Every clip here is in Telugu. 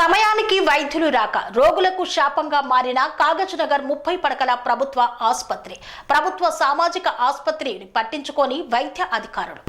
సమయానికి వైద్యులు రాక రోగులకు శాపంగా మారిన కాగజ్నగర్ 30 పడకల ప్రభుత్వ ఆసుపత్రి. ప్రభుత్వ సామాజిక ఆసుపత్రిని పట్టించుకొని వైద్య అధికారులు.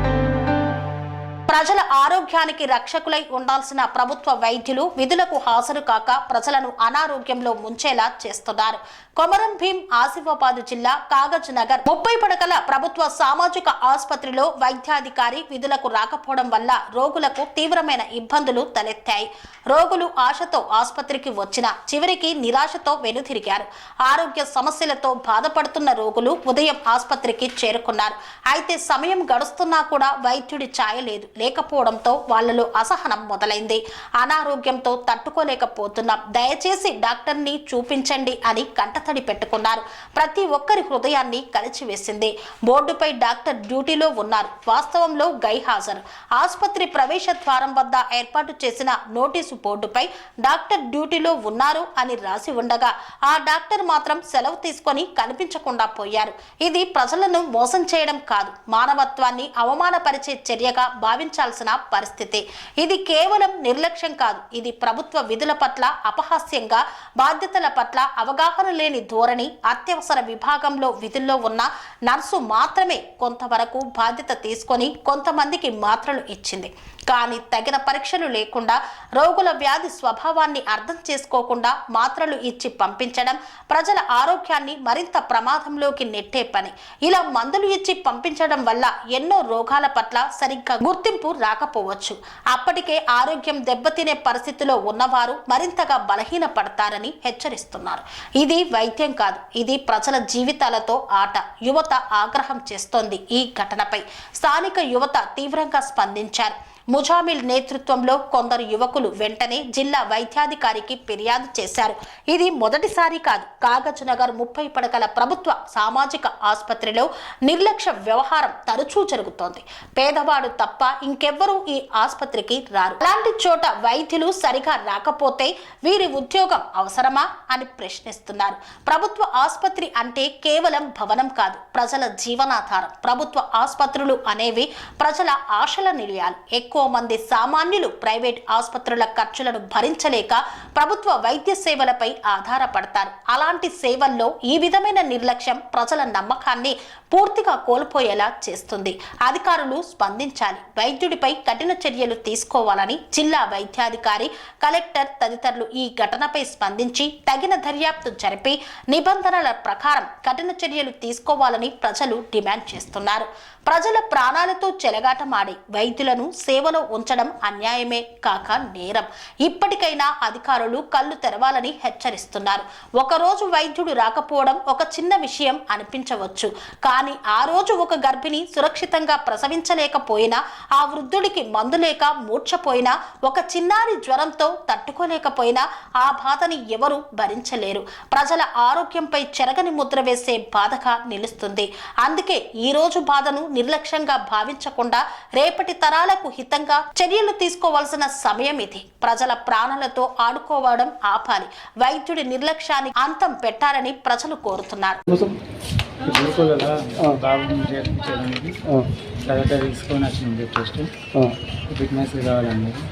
ప్రజల ఆరోగ్యానికి రక్షకులై ఉండాల్సిన ప్రభుత్వ వైద్యులు విధులకు హాజరు కాక ప్రజలను అనారోగ్యంలో ముంచేలా చేస్తున్నారు. కొమరం భీం ఆసిఫాబాద్ జిల్లా కాగజ్నగర్ 30 పడకల ప్రభుత్వ సామాజిక ఆసుపత్రిలో వైద్యాధికారి విధులకు రాకపోవడం వల్ల రోగులకు తీవ్రమైన ఇబ్బందులు తలెత్తాయి. రోగులు ఆశతో ఆసుపత్రికి వచ్చినా చివరికి నిరాశతో వెనుతిరిగారు. ఆరోగ్య సమస్యలతో బాధపడుతున్న రోగులు ఉదయం ఆసుపత్రికి చేరుకున్నారు. అయితే సమయం గడుస్తున్నా కూడా వైద్యుడి ఛాయ లేదు. లేకపోవడంతో వాళ్లలో అసహనం మొదలైంది. అనారోగ్యంతో తట్టుకోలేకపోతున్నాం, దయచేసి డాక్టర్ని చూపించండి అని కంటతడి పెట్టుకున్నారు. ప్రతి ఒక్కరి హృదయాన్ని కలిచివేసింది. బోర్డుపై డాక్టర్ డ్యూటీలో ఉన్నారు, వాస్తవంలో గైహాజరు. ఆసుపత్రి ప్రవేశ ద్వారం వద్ద ఏర్పాటు చేసిన నోటీసు బోర్డుపై డాక్టర్ డ్యూటీలో ఉన్నారు అని రాసి ఉండగా ఆ డాక్టర్ మాత్రం సెలవు తీసుకొని కనిపించకుండా పోయారు. ఇది ప్రజలను మోసం చేయడం కాదు, మానవత్వాన్ని అవమానపరిచే చర్యగా భావించాల్సిన పరిస్థితి. ఇది కేవలం నిర్లక్ష్యం కాదు, ఇది ప్రభుత్వ విధుల పట్ల అపహాస్యంగా, బాధ్యతల పట్ల అవగాహన లేని ధోరణి. అత్యవసర విభాగంలో విధుల్లో ఉన్న నర్సు మాత్రమే కొంతవరకు బాధ్యత తీసుకొని కొంతమందికి మాత్రలు ఇచ్చింది. కానీ తగిన పరీక్షలు లేకుండా, రోగుల వ్యాధి స్వభావాన్ని అర్థం చేసుకోకుండా మాత్రలు ఇచ్చి పంపించడం ప్రజల ఆరోగ్యాన్ని మరింత ప్రమాదంలోకి నెట్టే పని. ఇలా మందులు ఇచ్చి పంపించడం వల్ల ఎన్నో రోగాల పట్ల సరిగ్గా గుర్తింపు రాకపోవచ్చు. అప్పటికే ఆరోగ్యం దెబ్బతినే పరిస్థితిలో ఉన్నవారు మరింతగా బలహీన పడతారని హెచ్చరిస్తున్నారు. ఇది వైద్యం కాదు, ఇది ప్రజల జీవితాలతో ఆట. యువత ఆగ్రహం చేస్తోంది. ఈ ఘటనపై స్థానిక యువత తీవ్రంగా స్పందించారు. ముజామిల్ నేతృత్వంలో కొందరు యువకులు వెంటనే జిల్లా వైద్యాధికారికి ఫిర్యాదు చేశారు. ఇది మొదటిసారి కాదు. కాగజ్నగర్ 30 పడకల ప్రభుత్వ సామాజిక ఆసుపత్రిలో నిర్లక్ష్య వ్యవహారం తరచూ జరుగుతోంది. పేదవాడు తప్ప ఇంకెవ్వరూ ఈ ఆసుపత్రికి రారు. అలాంటి చోట వైద్యులు సరిగా రాకపోతే వీరి ఉద్యోగం అవసరమా అని ప్రశ్నిస్తున్నారు. ప్రభుత్వ ఆసుపత్రి అంటే కేవలం భవనం కాదు, ప్రజల జీవనాధారం. ప్రభుత్వ ఆసుపత్రులు అనేవి ప్రజల ఆశల నిలయాలు. ఎక్కువ మంది సామాన్యులు ప్రైవేట్ ఆసుపత్రుల ఖర్చులను భరించలేక ప్రభుత్వ వైద్య సేవలపై ఆధారపడతారు. అలాంటి సేవల్లో ఈ విధమైన నిర్లక్ష్యం ప్రజల నమ్మకాన్ని పూర్తిగా కోల్పోయేలా చేస్తుంది. అధికారులు స్పందించాలి, వైద్యుడిపై కఠిన చర్యలు తీసుకోవాలని జిల్లా వైద్యాధికారి, కలెక్టర్ తదితరులు ఈ ఘటనపై స్పందించి తగిన దర్యాప్తు జరిపి నిబంధనల ప్రకారం కఠిన చర్యలు తీసుకోవాలని ప్రజలు డిమాండ్ చేస్తున్నారు. ప్రజల ప్రాణాలతో చెలగాటమాడి వైద్యులను సేవలో ఉంచడం అన్యాయమే కాక నేరం. ఇప్పటికైనా అధికారులు కళ్ళు తెరవాలని హెచ్చరిస్తున్నారు. ఒకరోజు వైద్యుడు రాకపోవడం ఒక చిన్న విషయం అనిపించవచ్చు, కానీ ఆ రోజు ఒక గర్భిణి సురక్షితంగా ప్రసవించలేకపోయినా, ఆ వృద్ధుడికి మందు లేక మూర్ఛపోయినా, ఒక చిన్నారి జ్వరంతో తట్టుకోలేకపోయినా ఆ బాధని ఎవరు భరించలేరు. ప్రజల ఆరోగ్యంపై చెరగని ముద్ర వేసే బాధగా నిలుస్తుంది. అందుకే ఈ రోజు బాధను నిర్లక్ష్యంగా భావించకుండా రేపటి తరాలకు హితంగా చర్యలు తీసుకోవాల్సిన సమయం ఇది. ప్రజల ప్రాణాలతో ఆడుకోవడం ఆపాలి. వైద్యుడి నిర్లక్ష్యాన్ని అంతం పెట్టాలని ప్రజలు కోరుతున్నారు.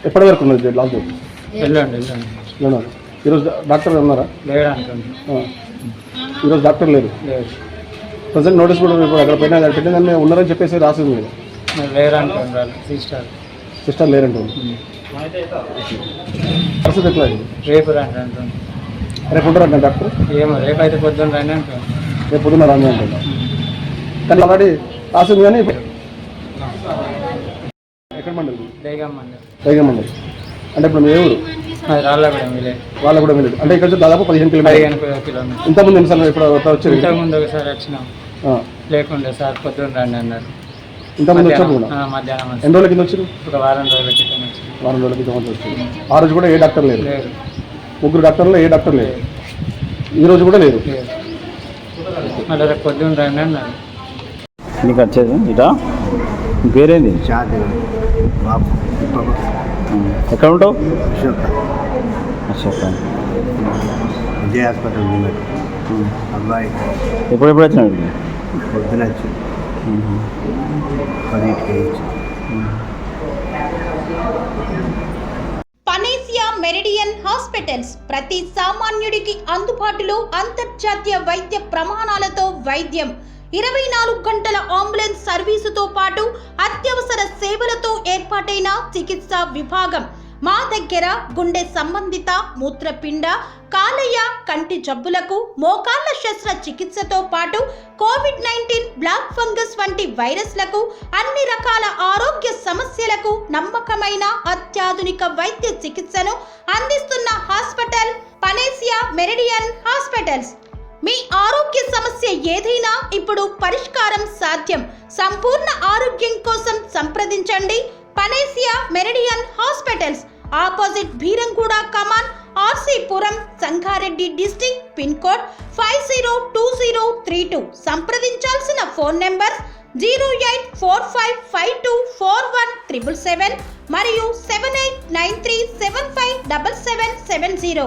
ఎప్పటి వరకు ఉన్నది లాక్డౌన్? ఈరోజు డాక్టర్ ఉన్నారా? ఈరోజు డాక్టర్ లేరు. ప్రజెంట్ నోటీస్ కూడా అక్కడ పెట్టిందని ఉన్నారని చెప్పేసి రాసింది మీరు. సిస్టర్ లేరంటుంది. పరిస్థితి ఎట్లా? రేపు ఉంటారంట డాక్టర్? ఏమో రేపు అయితే పొద్దున్న రాని అంటారు. రేపు పొద్దున్న రాని అంటారు. కానీ ఆల్రెడీ రాసింది కానీ ఎక్కడ మండలి? దైగం మండలి. దైగం మండలి అంటే ఇప్పుడు మీ ఎవరు? వాళ్ళ కూడా వెళ్ళదు అంటే ఇక్కడ దాదాపు 15 కిలోమీటర్లు. ఇంతకుముందు ఎన్నిసార్లు ఇప్పుడు వచ్చారు? ఇంతకుముందు ఒకసారి వచ్చినాం, లేకుండే సార్ పొద్దున్న రండి అన్నారు. ఇంతకుముందు వచ్చారు మధ్యాహ్నం. ఎన్ని రోజుల కింద వచ్చారు? ఒక వారం రోజుల క్రితం వచ్చారు. వారం రోజుల క్రితం వచ్చారు. ఆ రోజు కూడా ఏ డాక్టర్ లేరు. ముగ్గురు డాక్టర్లు ఏ డాక్టర్ లేరు. ఈ రోజు కూడా లేరు. మళ్ళీ రేపు పొద్దున్న రండి అన్నారు. నీకు వచ్చేది ఇటా పేరేంది? ఎక్కడ ఉంటావు? అశోక్ విజయ హాస్పిటల్ అబ్బాయి ఎప్పుడెప్పుడు వచ్చినాడు? పొద్దున వచ్చి 10కి. పనేసియా మెరిడియన్ హాస్పిటల్స్ ప్రతి సామాన్యుడికి అందుబాటులో అంతర్జాతీయ వైద్య ప్రమాణాలతో వైద్యం 24 గంటల అంబులెన్స్ సర్వీసుతో పాటు అత్యవసర సేవలతో ఏర్పాటైన చికిత్సా విభాగం మా దగ్గర గుండె సంబంధిత మూత్రపిండ కాలేయ కంటి జబ్బులకు మోకాళ్ల శస్త్ర చికిత్సతో పాటు కోవిడ్-19 బ్లాక్ ఫంగస్ వంటి వైరస్లకు అన్ని రకాల ఆరోగ్య సమస్యలకు నమ్మకమైన అత్యాధునిక వైద్య చికిత్సను అందిస్తున్న హాస్పిటల్ పనేసియా మెరిడియన్ హాస్పిటల్స్. మీ ఆరోగ్య సమస్య ఏదైనా ఇప్పుడు పరిష్కారం సాధ్యం. సంపూర్ణ ఆరోగ్యం కోసం సంప్రదించండి Panacea Meridian hospitals, opposite Bheeramguda కమాన్, RC Puram, Sangareddy district, pin code 502032. సంప్రదించాల్సిన ఫోన్ నెంబర్ 0845524177 మరియు 7893757770.